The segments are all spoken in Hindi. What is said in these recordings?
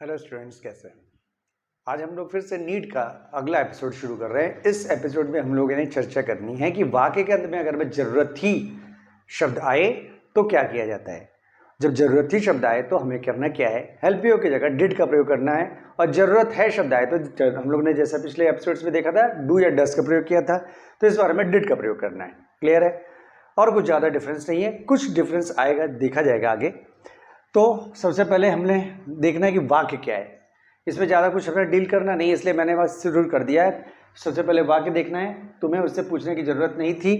हेलो स्टूडेंट्स, कैसे हैं? आज हम लोग फिर से नीट का अगला एपिसोड शुरू कर रहे हैं। इस एपिसोड में हम लोगों ने चर्चा करनी है कि वाक्य के अंत में अगर में जरूरत थी शब्द आए तो क्या किया जाता है। जब जरूरत थी शब्द आए तो हमें करना क्या है, हेल्प यू की जगह डिड का प्रयोग करना है, और जरूरत है शब्द आए तो हम लोग ने जैसा पिछले एपिसोड्स में देखा था डू या डस का प्रयोग किया था, तो इस बारे में डिड का प्रयोग करना है। क्लियर है? और कुछ ज़्यादा डिफरेंस नहीं है, कुछ डिफरेंस आएगा, देखा जाएगा आगे। तो सबसे पहले हमने देखना है कि वाक्य क्या है। इसमें ज़्यादा कुछ हमें डील करना नहीं है, इसलिए मैंने बस शुरू कर दिया है। सबसे पहले वाक्य देखना है, तुम्हें उससे पूछने की ज़रूरत नहीं थी।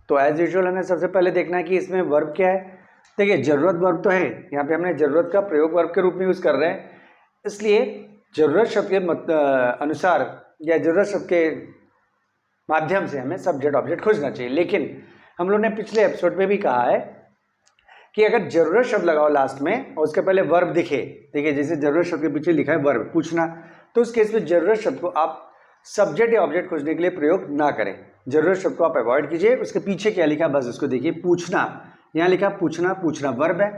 तो एज यूजुअल हमें सबसे पहले देखना है कि इसमें वर्ब क्या है। देखिए, ज़रूरत वर्ब तो है, यहाँ पे हमने ज़रूरत का प्रयोग वर्ब के रूप में यूज़ कर रहे हैं, इसलिए ज़रूरत शब्द के अनुसार या ज़रूरत शब्द के माध्यम से हमें सब्जेक्ट ऑब्जेक्ट खोजना चाहिए। लेकिन हम लोग ने पिछले एपिसोड में भी कहा है कि अगर जरूरत शब्द लगाओ लास्ट में और उसके पहले वर्ब दिखे, देखिए जैसे जरूरत शब्द के पीछे लिखा है वर्ब पूछना, तो उस केस में जरूरत शब्द को आप सब्जेक्ट या ऑब्जेक्ट खोजने के लिए प्रयोग ना करें। जरूरत शब्द को आप अवॉइड कीजिए। उसके पीछे क्या लिखा है बस उसको देखिए, पूछना। यहाँ लिखा पूछना, पूछना वर्ब है।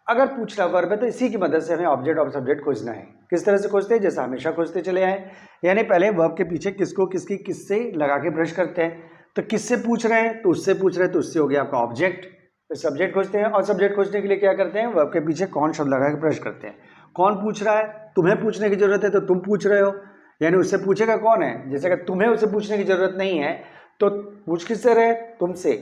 अगर पूछना वर्ब है तो इसी की मदद से हमें ऑब्जेक्ट और सब्जेक्ट खोजना है। किस तरह से खोजते हैं? जैसा हमेशा खोजते चले आए, यानी पहले वर्ब के पीछे किसको किसकी किससे लगा के ब्रश करते हैं। तो किससे पूछ रहे हैं? तो उससे पूछ रहे हैं, तो उससे हो गया आपका ऑब्जेक्ट। तो सब्जेक्ट खोजते हैं, और सब्जेक्ट खोजने के लिए क्या करते हैं? वर्ब के पीछे कौन शब्द लगा के ब्रश करते हैं। कौन पूछ रहा है? तुम्हें पूछने की जरूरत है तो तुम पूछ रहे हो, यानी उससे पूछेगा कौन है। जैसे अगर तुम्हें उससे पूछने की जरूरत नहीं है तो पूछ किससे रहे? तुमसे,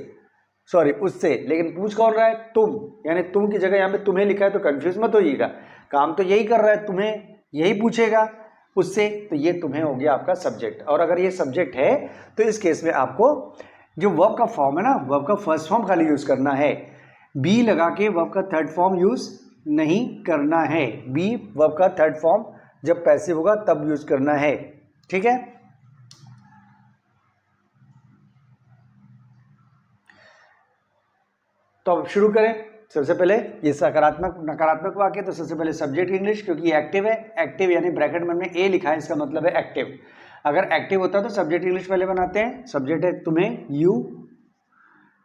सॉरी उससे। लेकिन पूछ कौन रहा है? तुम, यानी तुम की जगह यहाँ पे तुम्हें लिखा है, तो कंफ्यूज मत होइएगा। काम तो यही कर रहा है, तुम्हें यही पूछेगा उससे, तो ये तुम्हें हो गया आपका सब्जेक्ट। और अगर ये सब्जेक्ट है तो इस केस में आपको जो वर्ब का फॉर्म है ना, वर्ब का फर्स्ट फॉर्म खाली यूज करना है। बी लगा के वर्ब का थर्ड फॉर्म यूज नहीं करना है। बी वर्ब का थर्ड फॉर्म जब पैसिव होगा तब यूज करना है। ठीक है? तो अब शुरू करें। सबसे पहले ये सकारात्मक नकारात्मक वाक्य, तो सबसे पहले सब्जेक्ट इंग्लिश, क्योंकि एक्टिव है। एक्टिव यानी ब्रैकेट में ए लिखा है, इसका मतलब है एक्टिव। अगर एक्टिव होता तो सब्जेक्ट इंग्लिश पहले बनाते हैं। सब्जेक्ट है तुम्हें, यू।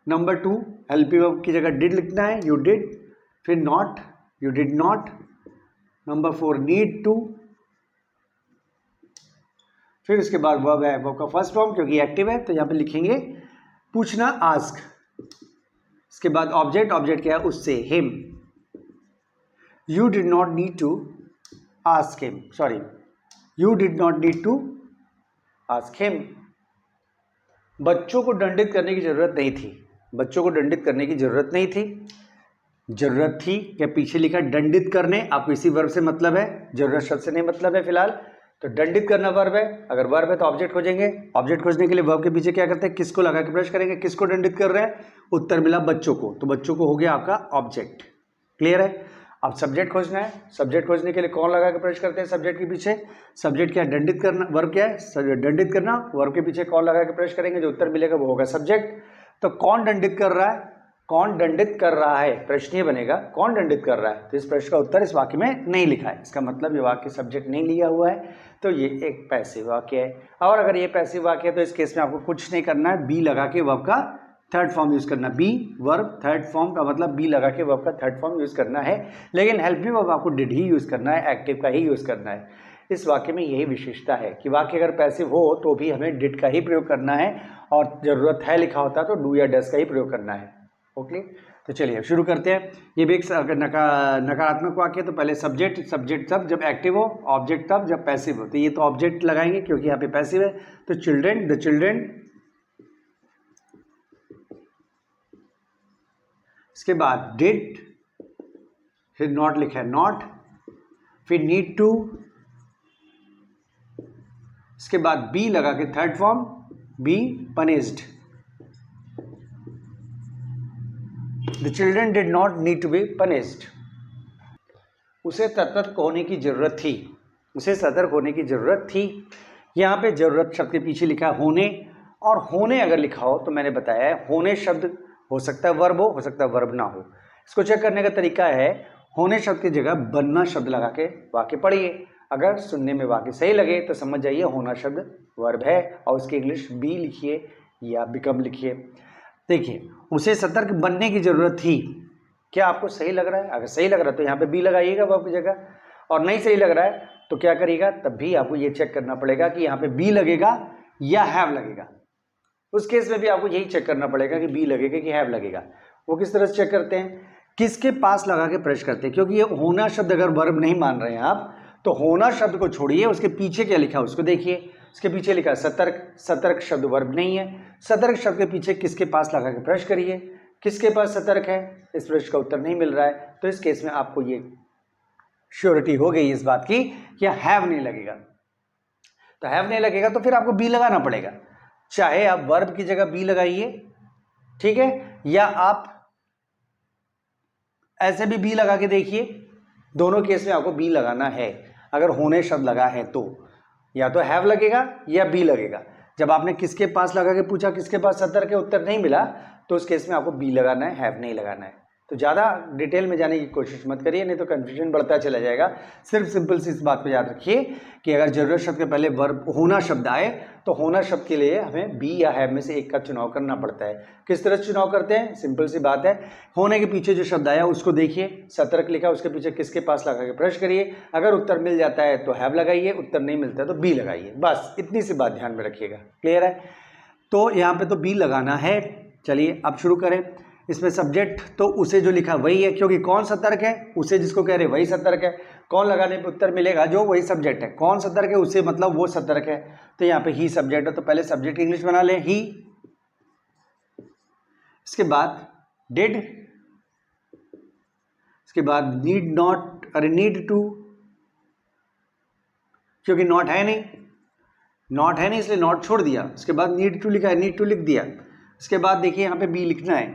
नंबर 2 हेल्प यू की जगह डिड लिखना है, यू डिड। फिर not, you did not. Number 4 need to. फिर उसके बाद वर्ब है, वर्ब का फर्स्ट फॉर्म, क्योंकि एक्टिव है तो यहाँ पे लिखेंगे पूछना, आस्क। इसके बाद ऑब्जेक्ट, ऑब्जेक्ट क्या है? उससे, him. You did not need to ask him, sorry, you did not need to ask him. बच्चों को दंडित करने की जरूरत नहीं थी। बच्चों को दंडित करने की जरूरत नहीं थी। जरूरत थी क्या पीछे लिखा दंडित करने, आपको इसी वर्ब से मतलब है, जरूरत शब्द से नहीं मतलब है फिलहाल। तो दंडित करना वर्ब है। अगर वर्ब है तो ऑब्जेक्ट खोजेंगे। ऑब्जेक्ट खोजने के लिए वर्ब के पीछे क्या करते हैं? किसको लगा के ब्रश करेंगे? किसको दंडित कर रहे हैं? उत्तर मिला बच्चों को, तो बच्चों को हो गया आपका ऑब्जेक्ट। क्लियर है? अब सब्जेक्ट खोजना है। सब्जेक्ट खोजने के लिए कौन लगा के ब्रश करते हैं सब्जेक्ट के पीछे? सब्जेक्ट क्या है? दंडित करना। वर्ब क्या है? दंडित करना। वर्ब के पीछे कौन लगा के ब्रश करेंगे? जो उत्तर मिलेगा वो होगा सब्जेक्ट। तो कौन दंडित कर रहा है? कौन दंडित कर रहा है, प्रश्न ये बनेगा कौन दंडित कर रहा है। तो इस प्रश्न का उत्तर इस वाक्य में नहीं लिखा है, इसका मतलब ये वाक्य सब्जेक्ट नहीं लिया हुआ है, तो ये एक पैसिव वाक्य है। और अगर ये पैसिव वाक्य है तो इस केस में आपको कुछ नहीं करना है, बी लगा के वर्ब का थर्ड फॉर्म यूज करना। बी वर्ब थर्ड फॉर्म का मतलब बी लगा के वर्ब का थर्ड फॉर्म यूज करना है। लेकिन हेल्प मी वर्ब आपको डिड ही यूज करना है, एक्टिव का ही यूज करना है। इस वाक्य में यही विशेषता है कि वाक्य अगर पैसिव हो तो भी हमें डिड का ही प्रयोग करना है, और जरूरत है लिखा होता तो डू या डस का ही प्रयोग करना है। ओके, तो चलिए शुरू करते हैं। ये भी एक अगर नकारात्मक वाक्य, तो पहले सब्जेक्ट, सब्जेक्ट तब जब एक्टिव हो, ऑब्जेक्ट तब जब पैसिव हो। तो ये तो ऑब्जेक्ट लगाएंगे क्योंकि यहाँ पे पैसिव है। तो चिल्ड्रेन, द चिल्ड्रेन। इसके बाद डिड, फिर नॉट लिखा है नॉट, फिर नीड टू। इसके बाद बी लगा के third form, be punished. The children did not need to be punished. उसे सतर्क होने की जरूरत थी। उसे सतर्क होने की जरूरत थी। यहाँ पे जरूरत शब्द के पीछे लिखा है होने, और होने अगर लिखा हो तो मैंने बताया है होने शब्द हो सकता है वर्ब हो सकता है वर्ब ना हो। इसको चेक करने का तरीका है, होने शब्द की जगह बनना शब्द लगा के वाक्य पढ़िए। अगर सुनने में वाक्य सही लगे तो समझ जाइए होना शब्द वर्ब है, और उसकी इंग्लिश बी लिखिए या बिकम लिखिए। देखिए, उसे सतर्क बनने की जरूरत थी। क्या आपको सही लग रहा है? अगर सही लग रहा है तो यहाँ पे बी लगाइएगा वर्ब की जगह। और नहीं सही लग रहा है तो क्या करिएगा, तब भी आपको ये चेक करना पड़ेगा कि यहाँ पे बी लगेगा या हैव लगेगा। उस केस में भी आपको यही चेक करना पड़ेगा कि बी लगेगा कि हैव लगेगा। वो किस तरह से चेक करते हैं, किसके पास लगा के प्रश्न करते हैं, क्योंकि ये होना शब्द अगर वर्ब नहीं मान रहे हैं आप तो होना शब्द को छोड़िए, उसके पीछे क्या लिखा है उसको देखिए। उसके पीछे लिखा है सतर्क, सतर्क शब्द वर्ब नहीं है। सतर्क शब्द के पीछे किसके पास लगा के प्रश्न करिए, किसके पास सतर्क है, इस प्रश्न का उत्तर नहीं मिल रहा है तो इस केस में आपको ये श्योरिटी हो गई इस बात की कि हैव नहीं लगेगा। तो हैव नहीं लगेगा तो फिर आपको बी लगाना पड़ेगा, चाहे आप वर्ब की जगह बी लगाइए, ठीक है, या आप ऐसे भी बी लगा के देखिए। दोनों केस में आपको बी लगाना है। अगर होने शब्द लगा है तो या तो हैव लगेगा या बी लगेगा। जब आपने किसके पास लगा के पूछा किसके पास सतर्क है, उत्तर नहीं मिला तो उस केस में आपको बी लगाना है, हैव नहीं लगाना है। तो ज़्यादा डिटेल में जाने की कोशिश मत करिए, नहीं तो कन्फ्यूजन बढ़ता चला जाएगा। सिर्फ सिंपल सी इस बात को याद रखिए कि अगर जरूरत शब्द के पहले वर्ब होना शब्द आए तो होना शब्द के लिए हमें बी या हैव में से एक का चुनाव करना पड़ता है। किस तरह से चुनाव करते हैं, सिंपल सी बात है, होने के पीछे जो शब्द आया उसको देखिए, सतर्क लिखा उसके पीछे किसके पास लगा के प्रश्न करिए। अगर उत्तर मिल जाता है तो हैव लगाइए, उत्तर नहीं मिलता है तो बी लगाइए। बस इतनी सी बात ध्यान में रखिएगा। क्लियर है? तो यहाँ पे तो बी लगाना है। चलिए अब शुरू करें। इसमें सब्जेक्ट तो उसे जो लिखा वही है, क्योंकि कौन सतर्क है, उसे जिसको कह रहे वही सतर्क है। कौन लगाने पे उत्तर मिलेगा, जो वही सब्जेक्ट है। कौन सतर्क है, उसे मतलब वो सतर्क है। तो यहाँ पे ही सब्जेक्ट है तो पहले सब्जेक्ट की इंग्लिश बना लें, ही। इसके बाद डिड, इसके बाद नीड नॉट, अरे नीड टू, क्योंकि नॉट है नहीं, नॉट है नहीं इसलिए नॉट छोड़ दिया। उसके बाद नीड टू लिखा है, नीड टू लिख दिया। इसके बाद देखिए यहाँ पे बी लिखना है,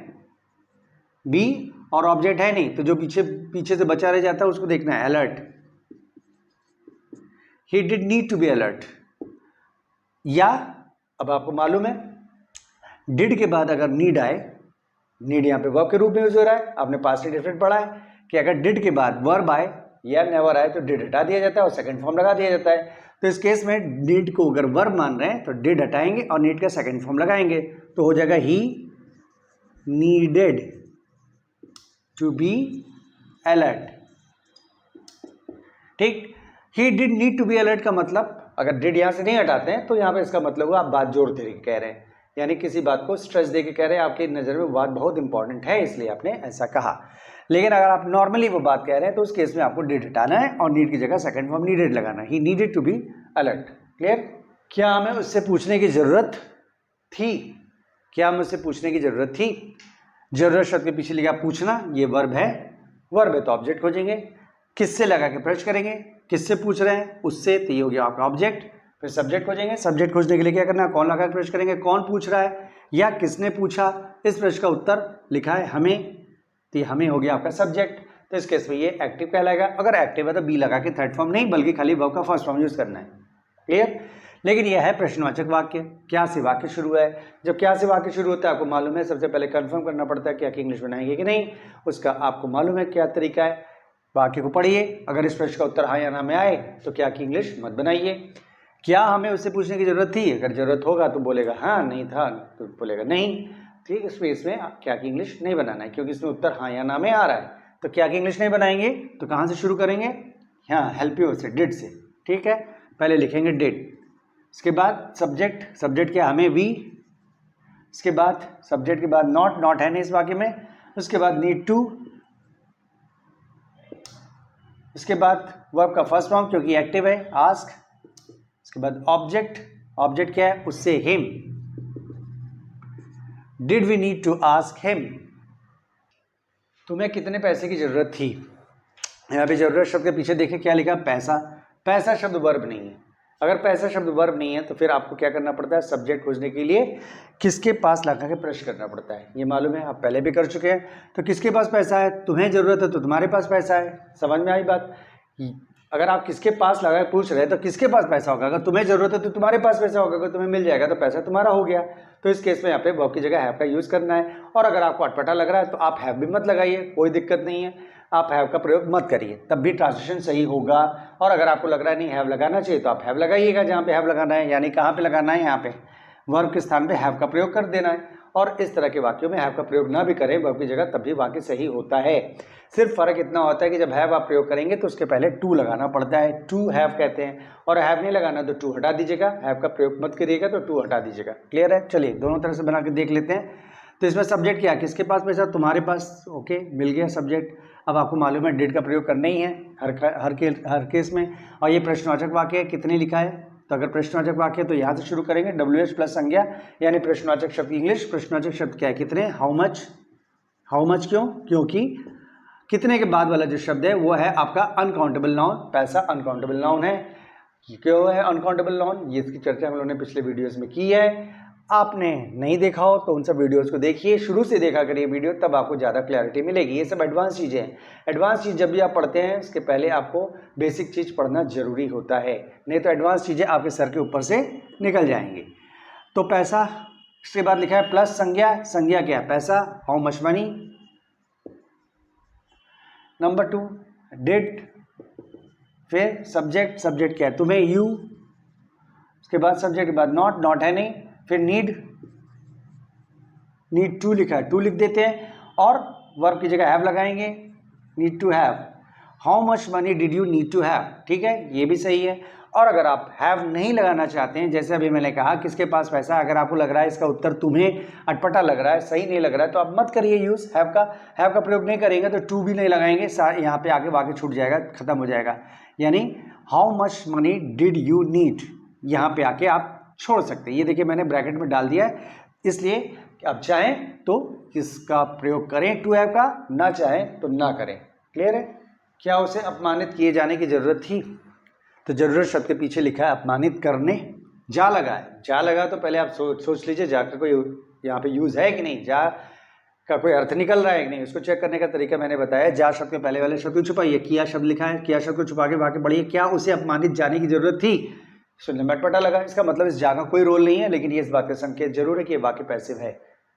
बी और ऑब्जेक्ट है नहीं तो जो पीछे से बचा रह जाता है उसको देखना है, alert. He did need to be alert. या अब आपको मालूम है डिड के बाद अगर नीड आए, नीड यहाँ पे वर्ब के रूप में यूज हो रहा है। आपने पास्ट डिफरेंट पढ़ा है कि अगर डिड के बाद वर्ब आए या नेवर आए तो डिड हटा दिया जाता है और सेकंड फॉर्म लगा दिया जाता है। तो इस केस में नीड को अगर वर्ब मान रहे हैं तो डिड हटाएंगे और नीड का सेकंड फॉर्म लगाएंगे तो हो जाएगा he needed to be alert. ठीक, he did need to be alert का मतलब अगर डिड यहां से नहीं हटाते हैं तो यहां पे इसका मतलब हुआ आप बात जोर दे के कह रहे हैं, यानी किसी बात को स्ट्रेस दे के कह रहे हैं, आपकी नज़र में बात बहुत इंपॉर्टेंट है इसलिए आपने ऐसा कहा। लेकिन अगर आप नॉर्मली वो बात कह रहे हैं तो उस केस में आपको डिड हटाना है और नीड की जगह सेकंड फॉर्म नीडेड लगाना है, he needed to be alert. Clear? क्या हमें उससे पूछने की जरूरत थी? क्या हमें उससे पूछने की जरूरत थी? जरूरत शब्द के पीछे लिखा पूछना, ये वर्ब है, वर्ब है तो ऑब्जेक्ट खोजेंगे। किससे लगा के प्रश्न करेंगे, किससे पूछ रहे हैं, उससे, तो ये हो गया आपका ऑब्जेक्ट। फिर सब्जेक्ट खोजेंगे, सब्जेक्ट खोजने के लिए क्या करना है, कौन लगा के प्रश्न करेंगे, कौन पूछ रहा है या किसने पूछा। इस प्रश्न का उत्तर लिखा है हमें, तो ये हमें हो गया आपका सब्जेक्ट। तो इस केस में ये एक्टिव कहलाएगा। अगर एक्टिव है तो बी लगा के थर्ड फॉर्म नहीं बल्कि खाली वर्ब का फर्स्ट फॉर्म यूज करना है। क्लियर? लेकिन यह है प्रश्नवाचक वाक्य, क्या से वाक्य शुरू है। जब क्या से वाक्य शुरू होता है आपको मालूम है सबसे पहले कंफर्म करना पड़ता है क्या की इंग्लिश बनाएंगे कि नहीं, उसका आपको मालूम है क्या तरीका है। वाक्य को पढ़िए, अगर इस प्रश्न का उत्तर हाँ या ना में आए तो क्या की इंग्लिश मत बनाइए। क्या हमें उससे पूछने की जरूरत थी, अगर जरूरत होगा तो बोलेगा हाँ, नहीं था तो बोलेगा नहीं। ठीक, इसमें क्या की इंग्लिश नहीं बनाना है क्योंकि इसमें उत्तर हाँ या ना में आ रहा है। तो क्या की इंग्लिश नहीं बनाएंगे तो कहाँ से शुरू करेंगे, हाँ हेल्प यू से, डिड से। ठीक है, पहले लिखेंगे डिड, इसके बाद सब्जेक्ट, सब्जेक्ट क्या हमें वी, इसके बाद सब्जेक्ट के बाद नॉट, नॉट है नहीं इस वाक्य में, उसके बाद नीड टू, इसके बाद वर्ब का फर्स्ट फॉर्म क्योंकि एक्टिव है आस्क, इसके बाद ऑब्जेक्ट, ऑब्जेक्ट क्या है उससे him, did we need to ask him. तुम्हें कितने पैसे की जरूरत थी, यहाँ पे जरूरत शब्द के पीछे देखें क्या लिखा, पैसा। पैसा शब्द वर्ब नहीं है। अगर पैसा शब्द वर्ब नहीं है तो फिर आपको क्या करना पड़ता है, सब्जेक्ट खोजने के लिए किसके पास लगा के प्रश्न करना पड़ता है। ये मालूम है, आप पहले भी कर चुके हैं। तो किसके पास पैसा है, तुम्हें जरूरत है तो तुम्हारे पास पैसा है। समझ में आई बात? अगर आप किसके पास लगा के पूछ रहे हैं तो किसके पास पैसा होगा, अगर तुम्हें जरूरत है तो तुम्हारे पास पैसा होगा, अगर तुम्हें मिल जाएगा तो पैसा तुम्हारा हो गया। तो इस केस में यहाँ पे वर्ब की जगह हैव का यूज करना है। और अगर आपको अटपटा लग रहा है तो आप हैव भी मत लगाइए, कोई दिक्कत नहीं है, आप हैव का प्रयोग मत करिए, तब भी ट्रांसलेशन सही होगा। और अगर आपको लग रहा है नहीं हैव लगाना चाहिए तो आप हैव लगाइएगा जहाँ पे हैव लगाना है, यानी कहाँ पे लगाना है, यहाँ पे वर्ब के स्थान पे हैव का प्रयोग कर देना है। और इस तरह के वाक्यों में हैव का प्रयोग ना भी करें वर्ब की जगह तब भी वाक्य सही होता है। सिर्फ फ़र्क इतना होता है कि जब हैव आप प्रयोग करेंगे तो उसके पहले टू लगाना पड़ता है, टू हैव कहते हैं, और हैव नहीं लगाना तो टू हटा दीजिएगा, हैव का प्रयोग मत करिएगा तो टू हटा दीजिएगा। क्लियर है? चलिए दोनों तरह से बना के देख लेते हैं। तो इसमें सब्जेक्ट क्या, किसके पास पैसा, तुम्हारे पास, ओके मिल गया सब्जेक्ट। अब आपको मालूम है डिड का प्रयोग करना ही है हर केस में, और ये प्रश्नवाचक वाक्य है, कितने लिखा है, तो अगर प्रश्नवाचक वाक्य है तो यहाँ से शुरू करेंगे, WH प्लस संज्ञा यानी प्रश्नवाचक शब्द इंग्लिश, प्रश्नवाचक शब्द क्या है, कितने, हाउ मच। हाउ मच क्यों, क्योंकि कितने के बाद वाला जो शब्द है वो है आपका अनकाउंटेबल नाउन, पैसा अनकाउंटेबल नाउन है। क्यों है अनकाउंटेबल नाउन, ये इसकी चर्चा हम लोगों ने पिछले वीडियोस में की है। आपने नहीं देखा हो तो उन सब वीडियोस को देखिए, शुरू से देखा करिए वीडियो, तब आपको ज़्यादा क्लैरिटी मिलेगी। ये सब एडवांस चीज़ें हैं। एडवांस चीज़ जब भी आप पढ़ते हैं उसके पहले आपको बेसिक चीज़ पढ़ना जरूरी होता है, नहीं तो एडवांस चीज़ें आपके सर के ऊपर से निकल जाएंगी। तो पैसा, इसके बाद लिखा है प्लस संज्ञा, संज्ञा क्या है, पैसा, how much money. Number 2 did, फिर सब्जेक्ट, सब्जेक्ट क्या है, तुम्हें, यू, उसके बाद सब्जेक्ट के बाद नॉट, नॉट है नहीं, फिर नीड, नीड टू लिखा है, टू लिख देते हैं, और वर्ब की जगह हैव लगाएंगे, need to have. How much money did you need to have, ठीक है, ये भी सही है। और अगर आप हैव नहीं लगाना चाहते हैं, जैसे अभी मैंने कहा किसके पास पैसा, अगर आपको लग रहा है इसका उत्तर तुम्हें अटपटा लग रहा है, सही नहीं लग रहा है, तो आप मत करिए यूज़ हैव का। हैव का प्रयोग नहीं करेंगे तो टू भी नहीं लगाएंगे, यहाँ पे आके वाक्य छूट जाएगा, खत्म हो जाएगा। यानी how much money did you need, यहाँ पे आके आप छोड़ सकते हैं। ये देखिए मैंने ब्रैकेट में डाल दिया है, इसलिए आप चाहें तो इसका प्रयोग करें टू हैव का, ना चाहें तो ना करें। क्लियर है? क्या उसे अपमानित किए जाने की जरूरत थी, तो जरूरत शब्द के पीछे लिखा है अपमानित करने, जा लगा है। जा लगा तो पहले आप सोच लीजिए जा का कोई यहाँ पे यूज़ है कि नहीं, जा का कोई अर्थ निकल रहा है कि नहीं, उसको चेक करने का तरीका मैंने बताया। जा शब्द के पहले वाले शब्द को छुपाइए, किया शब्द लिखा है, किया शब्द को छुपा के वाक्य पढ़िए, क्या उसे अपमानित जाने की जरूरत थी, सुनने में अटपटा लगा, इसका मतलब इस जा का कोई रोल नहीं है, लेकिन ये इस बात का संकेत जरूर है कि ये वाक्य पैसिव है।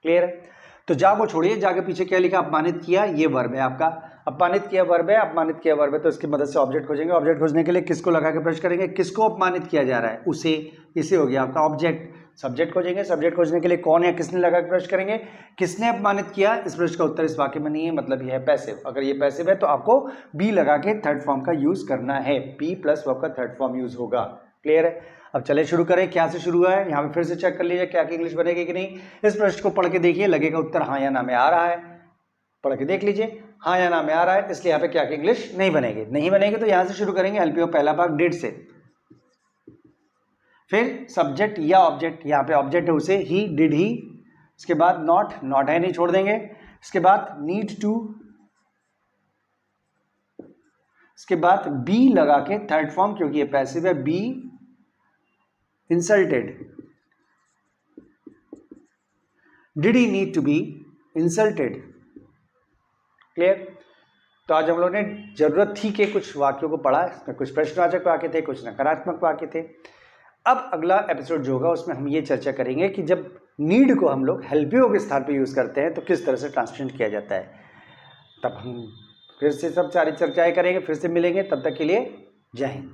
क्लियर है? तो जा को छोड़िए, जा के पीछे क्या लिखा, अपमानित किया, ये वर्ब है आपका, अपमानित किया वर्ब है, अपमानित किया वर्ब है, तो इसकी मदद से ऑब्जेक्ट खोजेंगे। ऑब्जेक्ट खोजने के लिए किसको लगा के प्रश्न करेंगे, किसको अपमानित किया जा रहा है, उसे, इसे हो गया आपका ऑब्जेक्ट। सब्जेक्ट खोजेंगे, सब्जेक्ट खोजने के लिए कौन या किसने लगा के प्रश्न करेंगे, किसने अपमानित किया, इस प्रश्न का उत्तर इस वाक्य में नहीं है, मतलब ये है पैसिव। अगर ये पैसिव है तो आपको बी लगा के थर्ड फॉर्म का यूज करना है, बी प्लस वर्ब का थर्ड फॉर्म यूज होगा। क्लियर है? अब चले शुरू करें, क्या से शुरू हुआ है, यहाँ पे फिर से चेक कर लीजिए क्या की इंग्लिश बनेगी कि नहीं। इस प्रश्न को पढ़ के देखिए, लगेगा उत्तर हाँ या ना में आ रहा है, पढ़ के देख लीजिए हाँ या ना में आ रहा है, इसलिए यहाँ पे क्या की इंग्लिश नहीं बनेगी। नहीं बनेगी तो यहाँ से शुरू करेंगे, एलपीओ पहला भाग डिड से, फिर सब्जेक्ट या ऑब्जेक्ट, यहाँ पे ऑब्जेक्ट है उसे, ही, डिड ही, इसके बाद नॉट, नॉट है नहीं छोड़ देंगे, इसके बाद नीड टू, इसके बाद बी लगा के थर्ड फॉर्म, क्योंकि ये पैसिव है, be insulted, did he need to be insulted. Clear? तो आज हम लोग ने जरूरत थी के कुछ वाक्यों को पढ़ा, इसमें कुछ प्रश्नवाचक वाक्य थे, कुछ नकारात्मक वाक्य थे। अब अगला एपिसोड जो होगा उसमें हम ये चर्चा करेंगे कि जब नीड को हम लोग हेल्पियो के स्थान पर यूज करते हैं तो किस तरह से ट्रांसलेट किया जाता है। तब हम फिर से सब सारी चर्चाएं करेंगे, फिर से मिलेंगे, तब तक के लिए जय हिंद।